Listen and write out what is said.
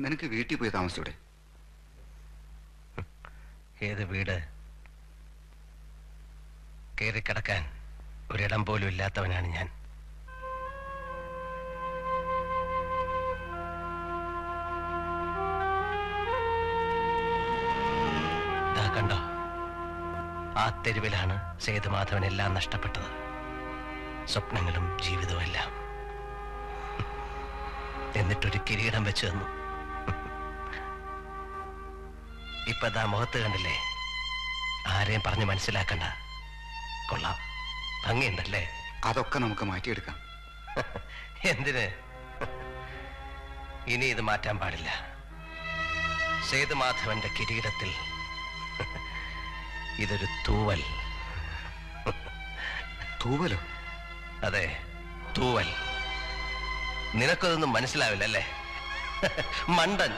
നിനക്ക് വീട്ടിൽ പോയി താമസിച്ചൂടെ? ഏത് വീട്? കയറിക്കിടക്കാൻ ഒരിടം പോലും ഇല്ലാത്തവനാണ് ഞാൻ. കണ്ടോ, ആ തെരുവിലാണ് സേതുമാധവനെല്ലാം നഷ്ടപ്പെട്ടത്. സ്വപ്നങ്ങളും ജീവിതവും എല്ലാം. എന്നിട്ടൊരു കിരീടം വെച്ചു തന്നു. ഇപ്പൊ ദാ മുഖത്ത് കണ്ടില്ലേ? ആരെയും പറഞ്ഞ് മനസ്സിലാക്കണ്ട. കൊള്ളാം, ഭംഗിയുണ്ടല്ലേ? അതൊക്കെ നമുക്ക് മാറ്റിയെടുക്കാം. എന്തിന്? ഇനി ഇത് മാറ്റാൻ പാടില്ല. സേതുമാധവന്റെ കിരീടത്തിൽ ഇതൊരു തൂവൽ. തൂവലോ? അതെ, തൂവൽ. നിനക്കതൊന്നും മനസ്സിലാവില്ലല്ലേ, മണ്ടൻ.